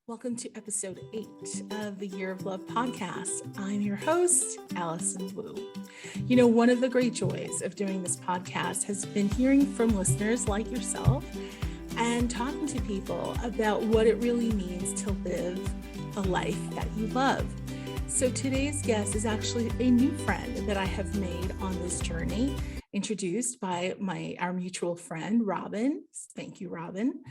Welcome to episode 8 of the Year of Love podcast. I'm your host, Alison Wu. You know, one of the great joys of doing this podcast has been hearing from listeners like yourself and talking to people about what it really means to live a life that you love. So today's guest is actually a new friend that I have made on this journey, introduced by our mutual friend, Robin. Thank you, Robin.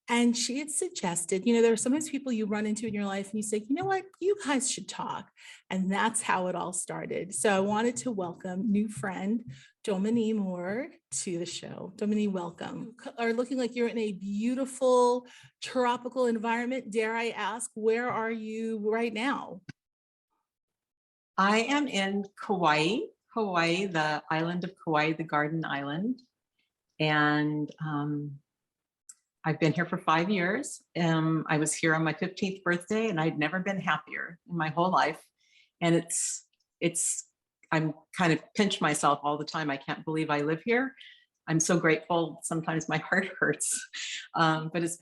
And she had suggested, there are sometimes people you run into in your life and you say, you know what, you guys should talk. And that's how it all started. So I wanted to welcome new friend, Dominique Moore, to the show. Dominique, welcome. You are looking like you're in a beautiful tropical environment. Dare I ask, where are you right now? I am in Kauai, the island of Kauai, the Garden Island. And I've been here for 5 years. I was here on my 15th birthday and I'd never been happier in my whole life. And I'm kind of pinch myself all the time. I can't believe I live here. I'm so grateful. Sometimes my heart hurts, but it's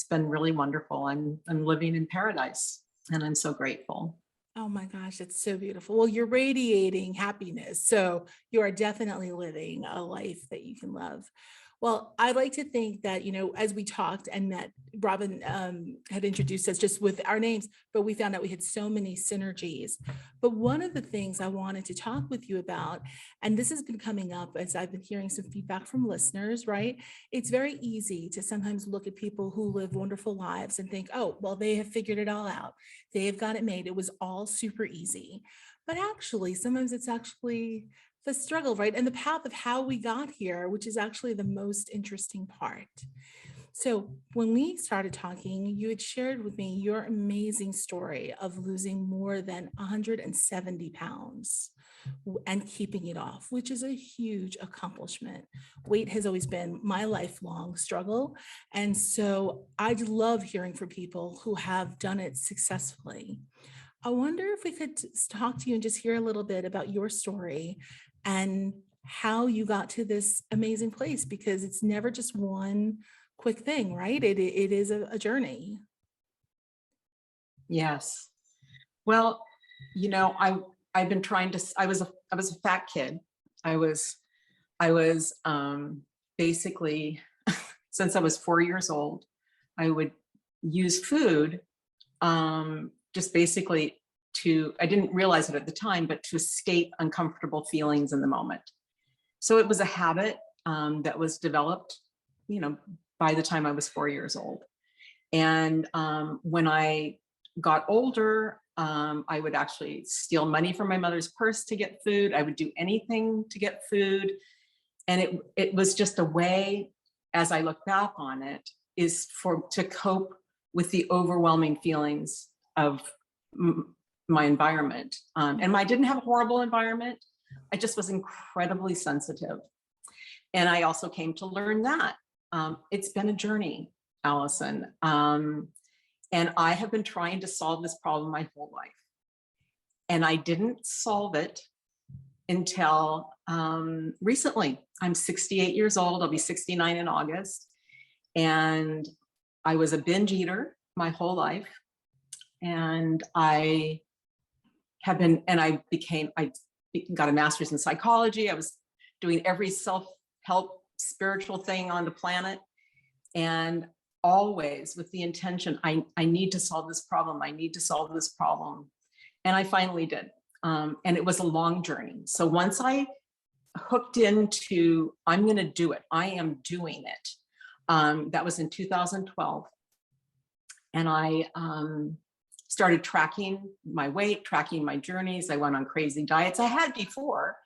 been really wonderful. I'm living in paradise and I'm so grateful. Oh my gosh, it's so beautiful. Well, you're radiating happiness. So you are definitely living a life that you can love. Well, I'd like to think that, as we talked and met, Robin had introduced us just with our names, but we found out we had so many synergies. But one of the things I wanted to talk with you about, and this has been coming up as I've been hearing some feedback from listeners, right? It's very easy to sometimes look at people who live wonderful lives and think, oh, well, they have figured it all out. They have got it made. It was all super easy. But actually, sometimes it's actually the struggle, right? And the path of how we got here, which is actually the most interesting part. So when we started talking, you had shared with me your amazing story of losing more than 170 pounds and keeping it off, which is a huge accomplishment. Weight has always been my lifelong struggle. And so I'd love hearing from people who have done it successfully. I wonder if we could talk to you and just hear a little bit about your story and how you got to this amazing place, because it's never just one quick thing, right? It is a journey. Yes. Well, I've been trying to. I was a fat kid. I was basically since I was 4 years old, I would use food just basically I didn't realize it at the time, but to escape uncomfortable feelings in the moment. So it was a habit that was developed, by the time I was 4 years old. And when I got older, I would actually steal money from my mother's purse to get food. I would do anything to get food. And it was just a way, as I look back on it, to cope with the overwhelming feelings of my environment. And I didn't have a horrible environment. I just was incredibly sensitive. And I also came to learn that. It's been a journey, Alison. And I have been trying to solve this problem my whole life. And I didn't solve it until recently. I'm 68 years old. I'll be 69 in August. And I was a binge eater my whole life. And I got a master's in psychology. I was doing every self-help spiritual thing on the planet. And always with the intention, I need to solve this problem. I need to solve this problem. And I finally did. And it was a long journey. So once I hooked into, I'm going to do it. I am doing it. That was in 2012. And I started tracking my weight, tracking my journeys. I went on crazy diets I had before.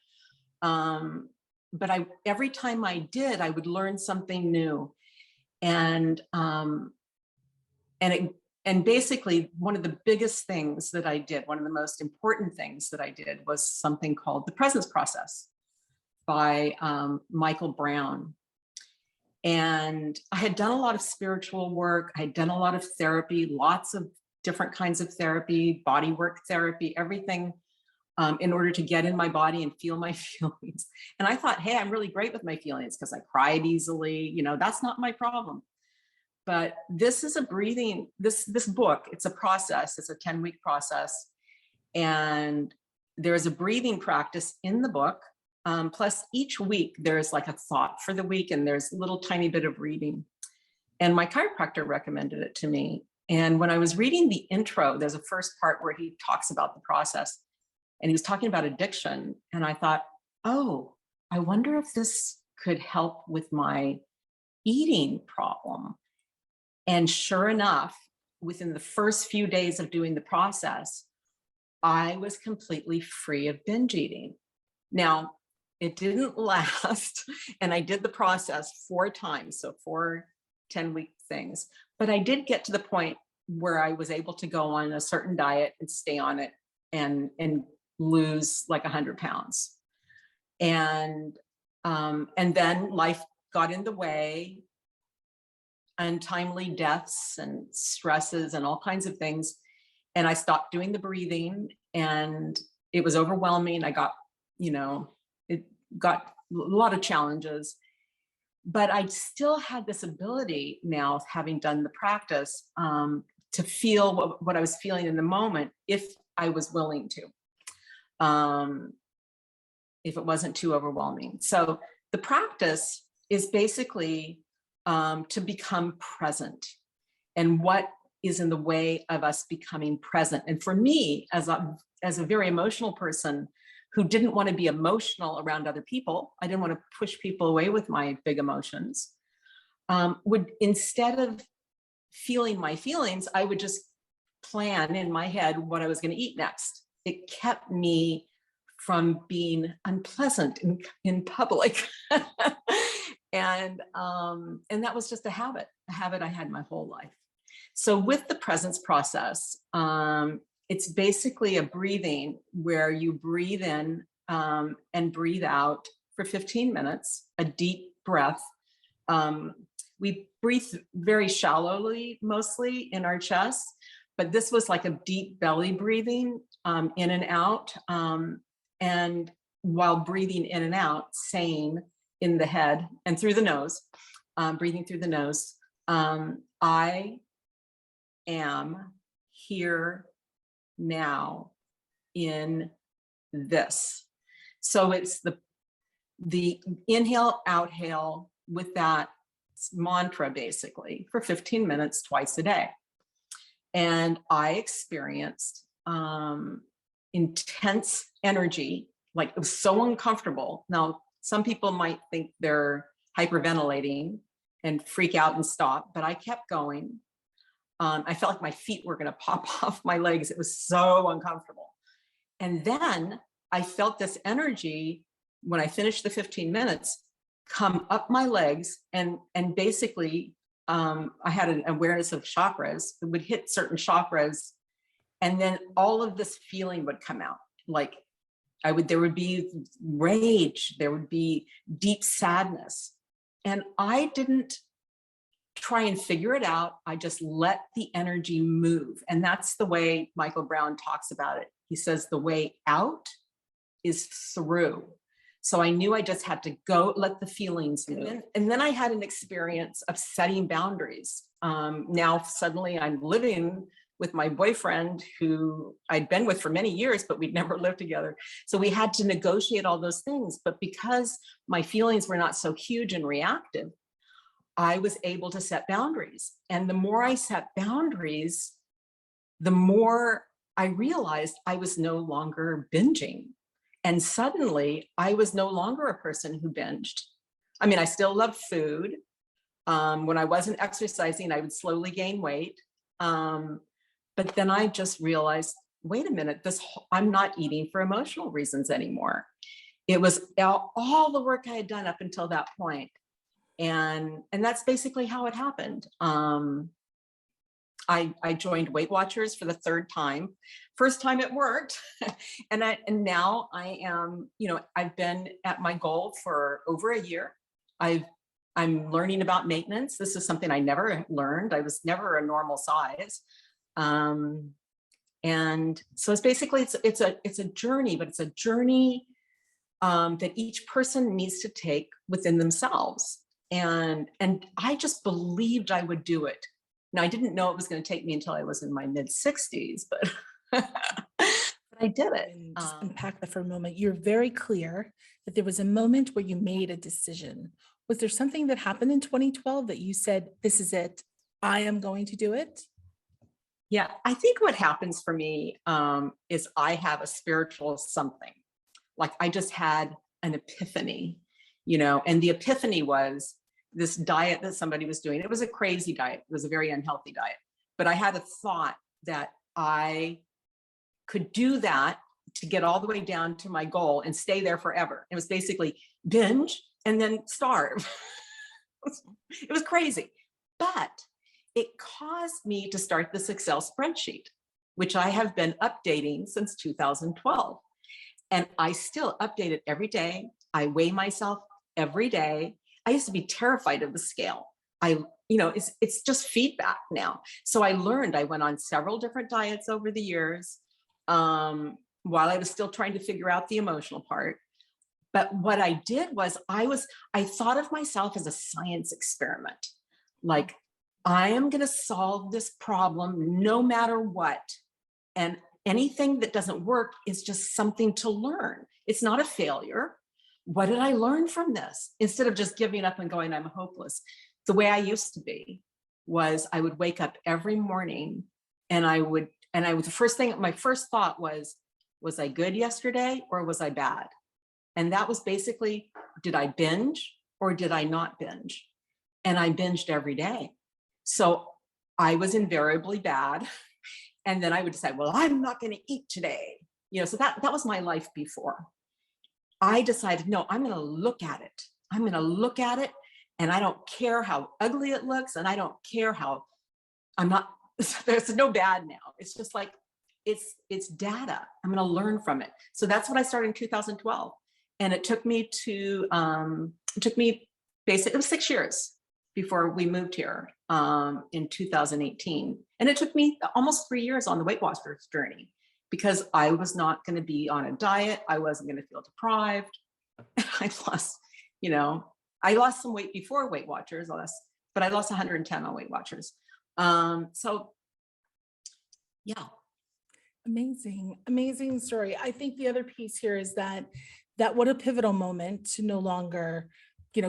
But every time I did, I would learn something new. And basically one of the biggest things that I did, one of the most important things that I did, was something called the Presence Process by Michael Brown. And I had done a lot of spiritual work. I had done a lot of therapy, lots of different kinds of therapy, body work therapy, everything, in order to get in my body and feel my feelings. And I thought, hey, I'm really great with my feelings because I cried easily. That's not my problem. But this is a breathing, this book, it's a process, it's a 10-week process. And there's a breathing practice in the book. Plus each week there's like a thought for the week, and there's a little tiny bit of reading. And my chiropractor recommended it to me. And when I was reading the intro, there's a first part where he talks about the process, and he was talking about addiction. And I thought, oh, I wonder if this could help with my eating problem. And sure enough, within the first few days of doing the process, I was completely free of binge eating. Now, it didn't last, and I did the process 4 times, so 4 10-week things. But I did get to the point where I was able to go on a certain diet and stay on it and lose like 100 pounds. And then life got in the way, untimely deaths and stresses and all kinds of things. And I stopped doing the breathing, and it was overwhelming. I got, it got a lot of challenges, but I still had this ability now, having done the practice, to feel what I was feeling in the moment, if I was willing to, if it wasn't too overwhelming. So the practice is basically to become present, and what is in the way of us becoming present. And for me, as a very emotional person who didn't want to be emotional around other people, I didn't want to push people away with my big emotions, would, instead of feeling my feelings, I would just plan in my head what I was going to eat next. It kept me from being unpleasant in public. And that was just a habit I had my whole life. So with the presence process, it's basically a breathing where you breathe in and breathe out for 15 minutes, a deep breath. We breathe very shallowly, mostly in our chest, but this was like a deep belly breathing, in and out. And while breathing in and out, saying in the head and through the nose, breathing through the nose, I am here now in this. So it's the inhale, outhale with that mantra, basically, for 15 minutes twice a day. And I experienced intense energy, like it was so uncomfortable. Now, some people might think they're hyperventilating and freak out and stop, but I kept going. I felt like my feet were going to pop off my legs. It was so uncomfortable. And then I felt this energy when I finished the 15 minutes come up my legs, and basically I had an awareness of chakras. It would hit certain chakras, and then all of this feeling would come out. Like there would be rage, there would be deep sadness. And I didn't try and figure it out. I just let the energy move. And that's the way Michael Brown talks about it. He says the way out is through. So I knew I just had to go let the feelings move. And then I had an experience of setting boundaries. Now suddenly I'm living with my boyfriend, who I'd been with for many years, but we'd never lived together. So we had to negotiate all those things. But because my feelings were not so huge and reactive, I was able to set boundaries. And the more I set boundaries, the more I realized I was no longer binging. And suddenly I was no longer a person who binged. I mean, I still loved food. When I wasn't exercising, I would slowly gain weight. But then I just realized, wait a minute, I'm not eating for emotional reasons anymore. It was all the work I had done up until that point. And that's basically how it happened. I joined Weight Watchers for the 3rd time. First time it worked. and now I am, I've been at my goal for over a year. I'm learning about maintenance. This is something I never learned. I was never a normal size. And so it's basically, it's a journey, but it's a journey that each person needs to take within themselves. And I just believed I would do it. Now, I didn't know it was going to take me until I was in my mid 60s, but, but I did it. And just unpack that for a moment. You're very clear that there was a moment where you made a decision. Was there something that happened in 2012 that you said, this is it, I am going to do it? Yeah, I think what happens for me is I have a spiritual something. Like I just had an epiphany, and the epiphany was this diet that somebody was doing. It was a crazy diet. It was a very unhealthy diet. But I had a thought that I could do that to get all the way down to my goal and stay there forever. It was basically binge and then starve. It was crazy. But it caused me to start this Excel spreadsheet, which I have been updating since 2012. And I still update it every day. I weigh myself every day. I used to be terrified of the scale. It's just feedback now. So I learned, I went on several different diets over the years while I was still trying to figure out the emotional part. But what I did was I thought of myself as a science experiment. Like, I am going to solve this problem no matter what. And anything that doesn't work is just something to learn. It's not a failure. What did I learn from this? Instead of just giving up and going, I'm hopeless. The way I used to be was I would wake up every morning and my first thought was I good yesterday or was I bad? And that was basically, did I binge or did I not binge? And I binged every day. So I was invariably bad. And then I would decide, well, I'm not going to eat today. So that was my life before. I decided, no, I'm going to look at it. I'm going to look at it. And I don't care how ugly it looks. And I don't care how there's no bad now. It's just like, it's data. I'm going to learn from it. So that's what I started in 2012. And it took me basically, it was 6 years before we moved here in 2018. And it took me almost 3 years on the Weight Watchers journey because I was not going to be on a diet. I wasn't going to feel deprived. I lost some weight before Weight Watchers, but I lost 110 on Weight Watchers. So yeah. Amazing story. I think the other piece here is that what a pivotal moment to no longer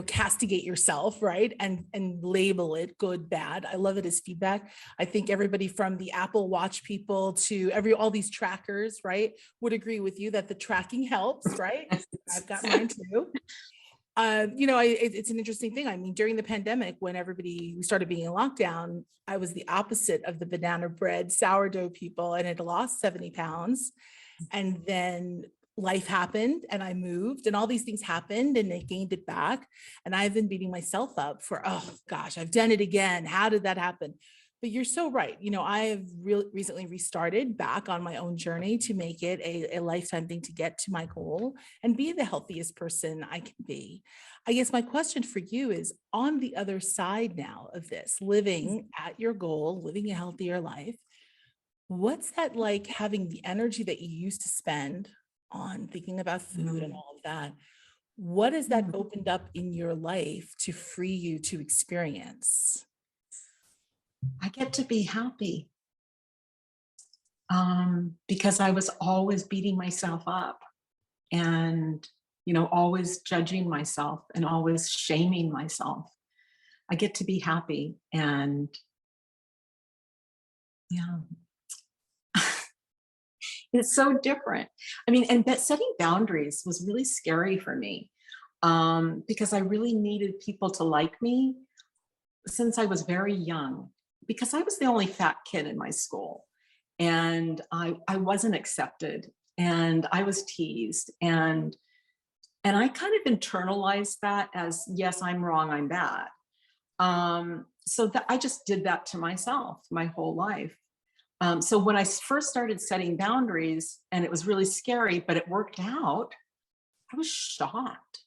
castigate yourself, right? And label it good, bad. I love it as feedback. I think everybody from the Apple Watch people to all these trackers, right, would agree with you that the tracking helps, right? I've got mine too. It's an interesting thing. I mean, during the pandemic, when we started being in lockdown, I was the opposite of the banana bread sourdough people and had lost 70 pounds. And then life happened and I moved and all these things happened and I gained it back. And I've been beating myself up for, oh gosh, I've done it again. How did that happen? But you're so right. I have recently restarted back on my own journey to make it a lifetime thing to get to my goal and be the healthiest person I can be. I guess my question for you is, on the other side now of this, living at your goal, living a healthier life, what's that like, having the energy that you used to spend on thinking about food and all of that? What has that opened up in your life to free you to experience? I get to be happy because I was always beating myself up and, always judging myself and always shaming myself. I get to be happy and yeah. It's so different. I mean, and that setting boundaries was really scary for me because I really needed people to like me since I was very young, because I was the only fat kid in my school and I wasn't accepted and I was teased and I kind of internalized that as, yes, I'm wrong, I'm bad. So that I just did that to myself my whole life. So when I first started setting boundaries, and it was really scary, but it worked out, I was shocked.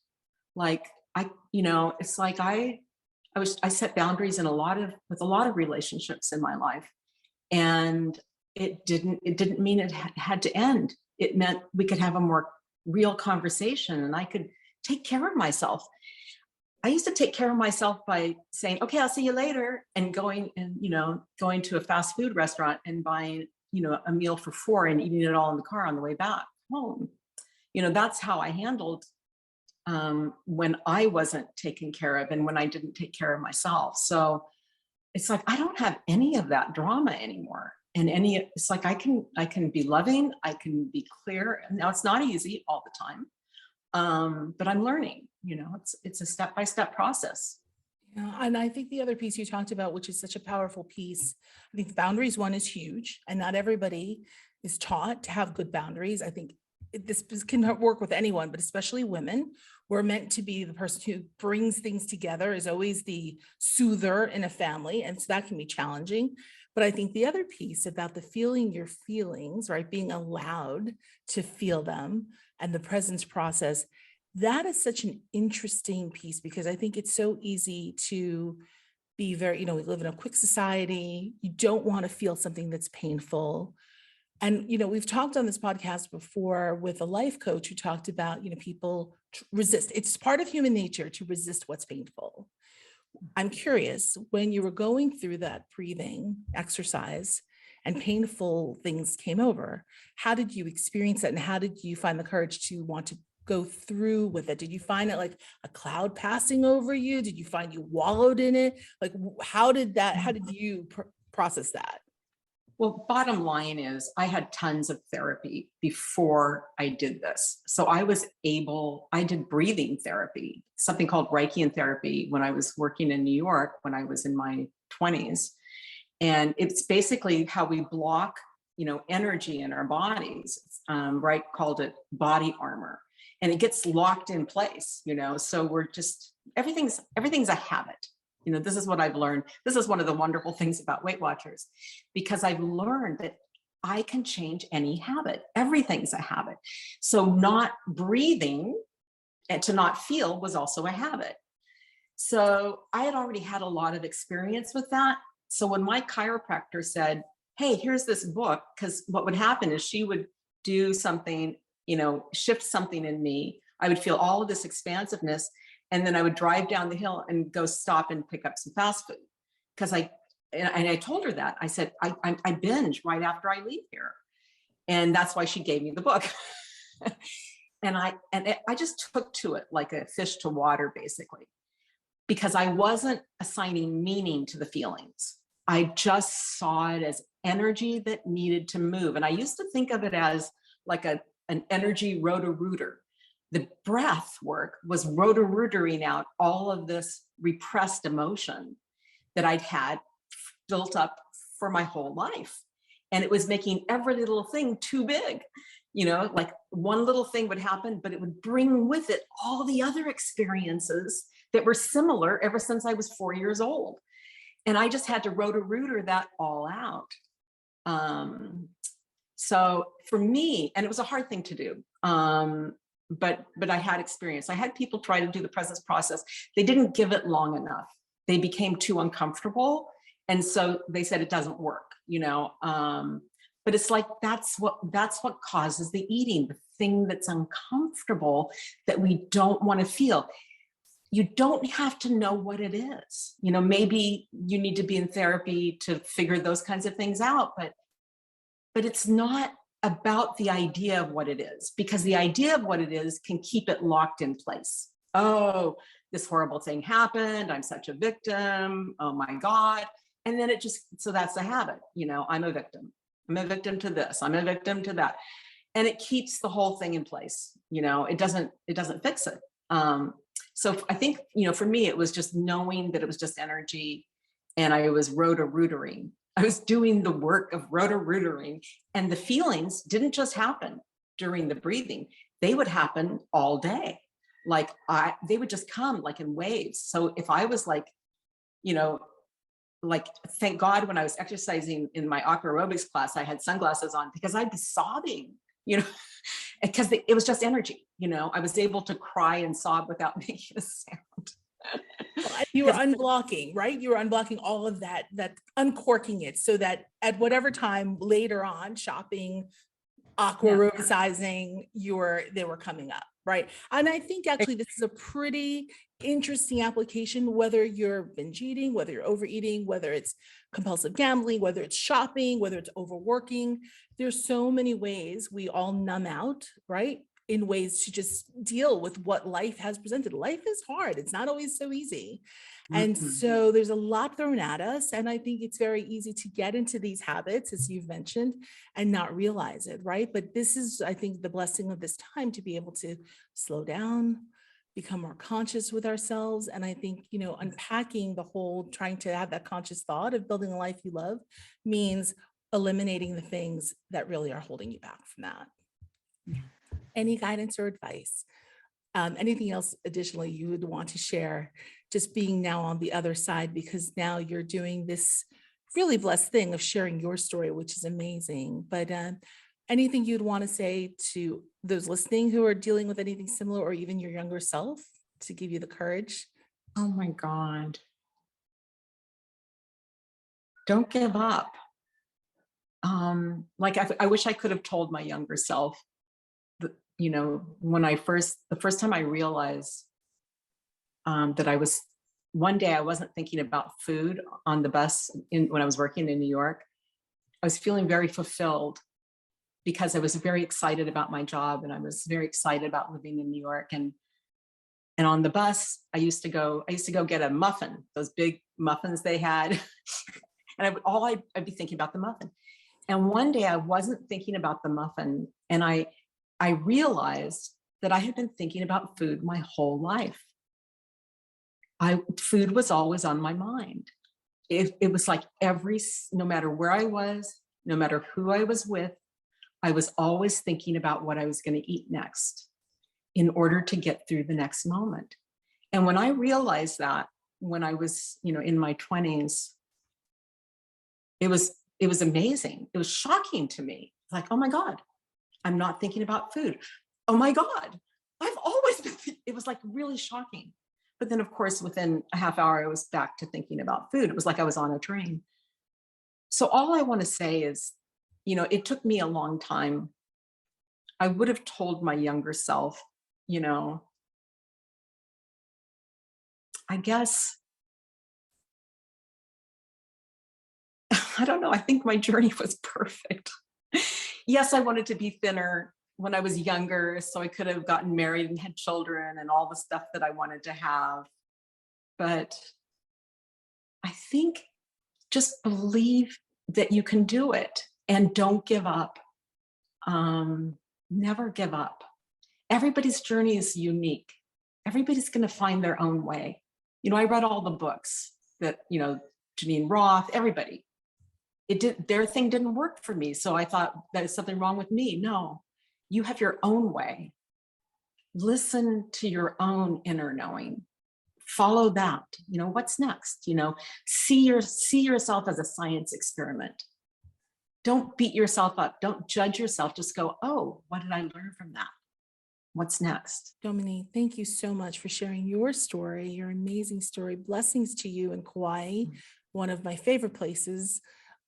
Like it's like I set boundaries with a lot of relationships in my life, and it didn't mean it had to end. It meant we could have a more real conversation, and I could take care of myself. I used to take care of myself by saying, okay, I'll see you later, and going and, going to a fast food restaurant and buying, a meal for 4 and eating it all in the car on the way back home. That's how I handled when I wasn't taken care of and when I didn't take care of myself. So it's like, I don't have any of that drama anymore. And it's like, I can be loving, I can be clear. And now it's not easy all the time. But I'm learning, it's a step-by-step process. Yeah, and I think the other piece you talked about, which is such a powerful piece, I think the boundaries one is huge, and not everybody is taught to have good boundaries. I think this can work with anyone, but especially women. We're meant to be the person who brings things together, is always the soother in a family, and so that can be challenging. But I think the other piece about the feeling your feelings, right, being allowed to feel them and the presence process, that is such an interesting piece, because I think it's so easy to be very, we live in a quick society. You don't want to feel something that's painful. And, we've talked on this podcast before with a life coach who talked about, people resist. It's part of human nature to resist what's painful. I'm curious, when you were going through that breathing exercise and painful things came over, how did you experience that? And how did you find the courage to want to go through with it? Did you find it like a cloud passing over you? Did you find you wallowed in it? Like, how did you process that? Well, bottom line is I had tons of therapy before I did this. So I did breathing therapy, something called Reichian therapy, when I was working in New York, when I was in my 20s. And it's basically how we block, energy in our bodies. Reich called it body armor, and it gets locked in place, so we're just, everything's a habit. This is what I've learned. This is one of the wonderful things about Weight Watchers, because I've learned that I can change any habit. Everything's a habit. So not breathing and to not feel was also a habit. So I had already had a lot of experience with that. So when my chiropractor said, hey, here's this book, because what would happen is she would do something, shift something in me, I would feel all of this expansiveness. And then I would drive down the hill and go stop and pick up some fast food. Because I told her that. I said, I binge right after I leave here. And that's why she gave me the book. and I just took to it like a fish to water, basically, because I wasn't assigning meaning to the feelings. I just saw it as energy that needed to move. And I used to think of it as like an energy rotor-rooter. The breath work was rotor-rootering out all of this repressed emotion that I'd had built up for my whole life. And it was making every little thing too big. Like one little thing would happen, but it would bring with it all the other experiences that were similar ever since I was 4 years old. And I just had to rotor-rooter that all out. So for me, and it was a hard thing to do, but I had experience. I had people try to do the presence process. They didn't give it long enough. They became too uncomfortable. And so they said it doesn't work, but it's like, that's what causes the eating, the thing that's uncomfortable that we don't want to feel. You don't have to know what it is. Maybe you need to be in therapy to figure those kinds of things out, but it's not about the idea of what it is, because the idea of what it is can keep it locked in place. Oh, this horrible thing happened. I'm such a victim. Oh my God. And then so that's the habit. I'm a victim. I'm a victim to this. I'm a victim to that. And it keeps the whole thing in place. It doesn't fix it. So I think, for me, it was just knowing that it was just energy, and I was rotor-rootering. I was doing the work of rotor-rootering, and the feelings didn't just happen during the breathing. They would happen all day. Like they would just come like in waves. So if I was like, thank God when I was exercising in my aqua aerobics class, I had sunglasses on, because I'd be sobbing, because it was just energy. I was able to cry and sob without making a sound. You were unblocking, right? You were unblocking all of that uncorking it, so that at whatever time later on, shopping, aqua aerobicizing, they were coming up, right? And I think actually this is a pretty interesting application, whether you're binge eating, whether you're overeating, whether it's compulsive gambling, whether it's shopping, whether it's overworking. There's so many ways we all numb out, right? In ways to just deal with what life has presented. Life is hard. It's not always so easy. And Mhm. so there's a lot thrown at us. And I think it's very easy to get into these habits, as you've mentioned, and not realize it, right? But this is, I think, the blessing of this time to be able to slow down, become more conscious with ourselves. And I think, unpacking the whole, trying to have that conscious thought of building a life you love means eliminating the things that really are holding you back from that. Yeah. Any guidance or advice? Anything else additionally you would want to share, just being now on the other side, because now you're doing this really blessed thing of sharing your story, which is amazing. But anything you'd want to say to those listening who are dealing with anything similar, or even your younger self, to give you the courage? Oh my God. Don't give up. Like I wish I could have told my younger self that, when the first time I realized that one day I wasn't thinking about food on the bus when I was working in New York. I was feeling very fulfilled because I was very excited about my job and I was very excited about living in New York. And on the bus, I used to go get a muffin, those big muffins they had. And I'd be thinking about the muffin. And one day I wasn't thinking about the muffin. And I realized that I had been thinking about food my whole life. Food was always on my mind. It was like no matter where I was, no matter who I was with, I was always thinking about what I was going to eat next in order to get through the next moment. And when I realized that, when I was, in my 20s, it was amazing. It was shocking to me. Like, oh my God, I'm not thinking about food. Oh my God, I've always been, it was like really shocking. But then of course, within a half hour, I was back to thinking about food. It was like I was on a train. So all I want to say is, it took me a long time. I would have told my younger self, I guess, I don't know. I think my journey was perfect. Yes, I wanted to be thinner when I was younger, so I could have gotten married and had children and all the stuff that I wanted to have. But I think just believe that you can do it and don't give up. Never give up. Everybody's journey is unique. Everybody's going to find their own way. I read all the books that, Janine Roth, everybody. Their thing didn't work for me. So I thought there's something wrong with me. No, you have your own way. Listen to your own inner knowing. Follow that. What's next? See yourself as a science experiment. Don't beat yourself up. Don't judge yourself. Just go, oh, what did I learn from that? What's next? Dominique, thank you so much for sharing your story, your amazing story. Blessings to you in Kauai, one of my favorite places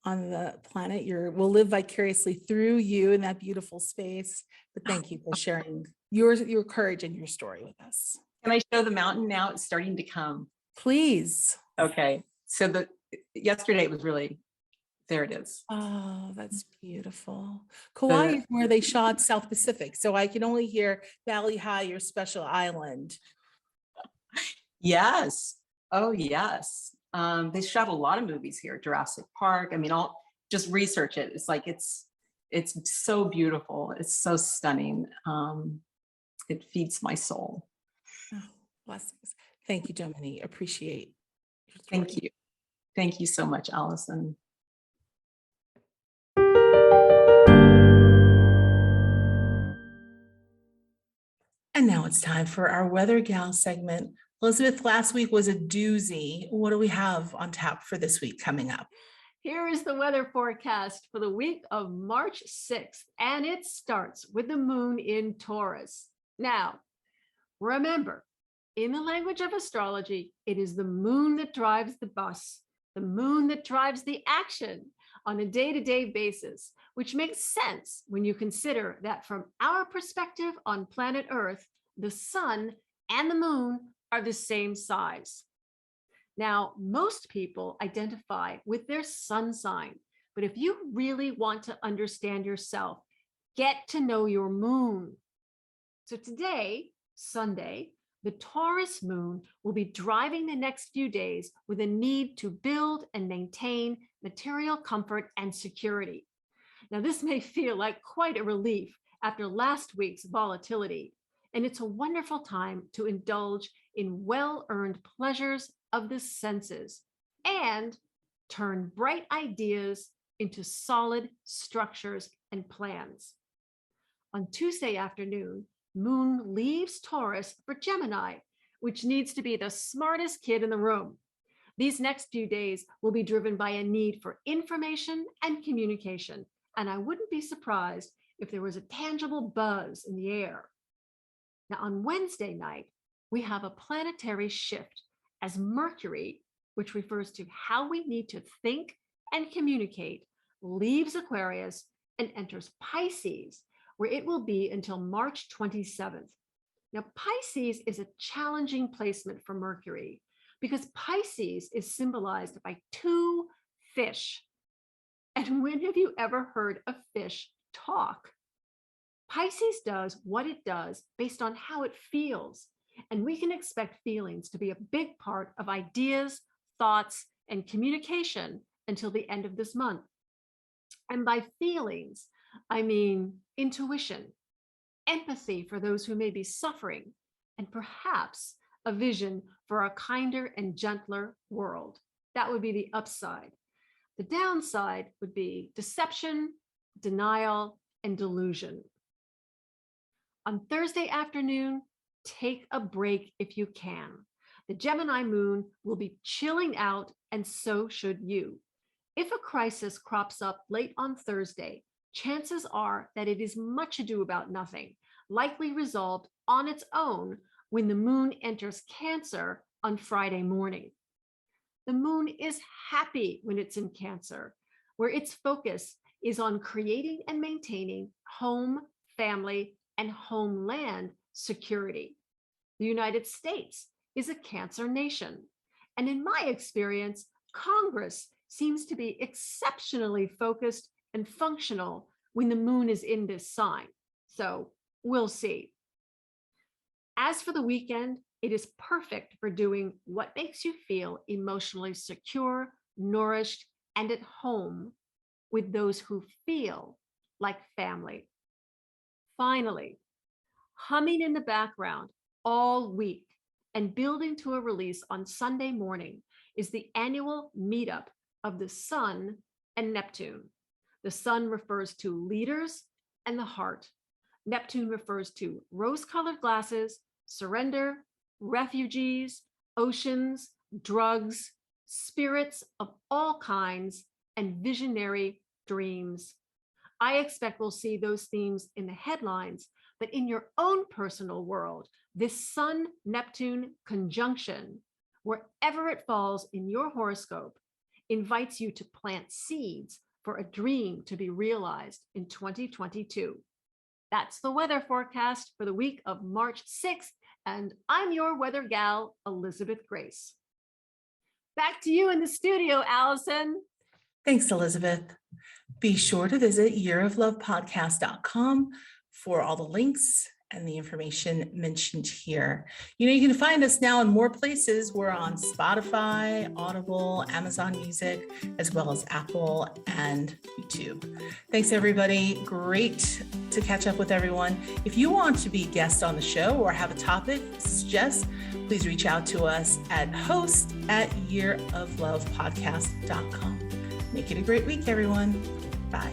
on the planet. We'll live vicariously through you in that beautiful space. But thank you for sharing your courage and your story with us. Can I show the mountain now? It's starting to come. Please. Okay. So yesterday it was really, there it is. Oh, that's beautiful. Kauai is where they shot South Pacific. So I can only hear Valley High, your special island. Yes. Oh, yes. They shot a lot of movies here, Jurassic Park. I mean, just research it. It's like, it's so beautiful. It's so stunning. It feeds my soul. Oh, blessings. Thank you, Dominique. Appreciate your story. Thank you. Thank you so much, Alison. And now it's time for our Weather Gal segment. Elizabeth, last week was a doozy. What do we have on tap for this week coming up? Here is the weather forecast for the week of March 6th, and it starts with the moon in Taurus. Now, remember, in the language of astrology, it is the moon that drives the bus, the moon that drives the action on a day-to-day basis, which makes sense when you consider that from our perspective on planet Earth, the sun and the moon are the same size. Now, most people identify with their sun sign, but if you really want to understand yourself, get to know your moon. So today, Sunday, the Taurus moon will be driving the next few days with a need to build and maintain material comfort and security. Now, this may feel like quite a relief after last week's volatility, and it's a wonderful time to indulge in well-earned pleasures of the senses and turn bright ideas into solid structures and plans. On Tuesday afternoon, Moon leaves Taurus for Gemini, which needs to be the smartest kid in the room. These next few days will be driven by a need for information and communication, and I wouldn't be surprised if there was a tangible buzz in the air. Now, on Wednesday night, we have a planetary shift as Mercury, which refers to how we need to think and communicate, leaves Aquarius and enters Pisces, where it will be until March 27th. Now, Pisces is a challenging placement for Mercury because Pisces is symbolized by two fish. And when have you ever heard a fish talk? Pisces does what it does based on how it feels, and we can expect feelings to be a big part of ideas, thoughts, and communication until the end of this month. And by feelings, I mean intuition, empathy for those who may be suffering, and perhaps a vision for a kinder and gentler world. That would be the upside. The downside would be deception, denial, and delusion. On Thursday afternoon, take a break if you can. The Gemini moon will be chilling out, and so should you. If a crisis crops up late on Thursday, chances are that it is much ado about nothing, likely resolved on its own when the moon enters Cancer on Friday morning. The moon is happy when it's in Cancer, where its focus is on creating and maintaining home, family, and homeland security. The United States is a Cancer nation, and in my experience, Congress seems to be exceptionally focused and functional when the moon is in this sign. So we'll see. As for the weekend, it is perfect for doing what makes you feel emotionally secure, nourished, and at home with those who feel like family. Finally, humming in the background all week and building to a release on Sunday morning is the annual meetup of the Sun and Neptune. The Sun refers to leaders and the heart. Neptune refers to rose-colored glasses, surrender, refugees, oceans, drugs, spirits of all kinds, and visionary dreams. I expect we'll see those themes in the headlines, but in your own personal world, this Sun-Neptune conjunction, wherever it falls in your horoscope, invites you to plant seeds for a dream to be realized in 2022. That's the weather forecast for the week of March 6th, and I'm your weather gal, Elizabeth Grace. Back to you in the studio, Alison. Thanks, Elizabeth. Be sure to visit yearoflovepodcast.com for all the links and the information mentioned here. You know, you can find us now in more places. We're on Spotify, Audible, Amazon Music, as well as Apple and YouTube. Thanks, everybody. Great to catch up with everyone. If you want to be a guest on the show or have a topic to suggest, please reach out to us at host@yearoflovepodcast.com. Make it a great week, everyone. Bye.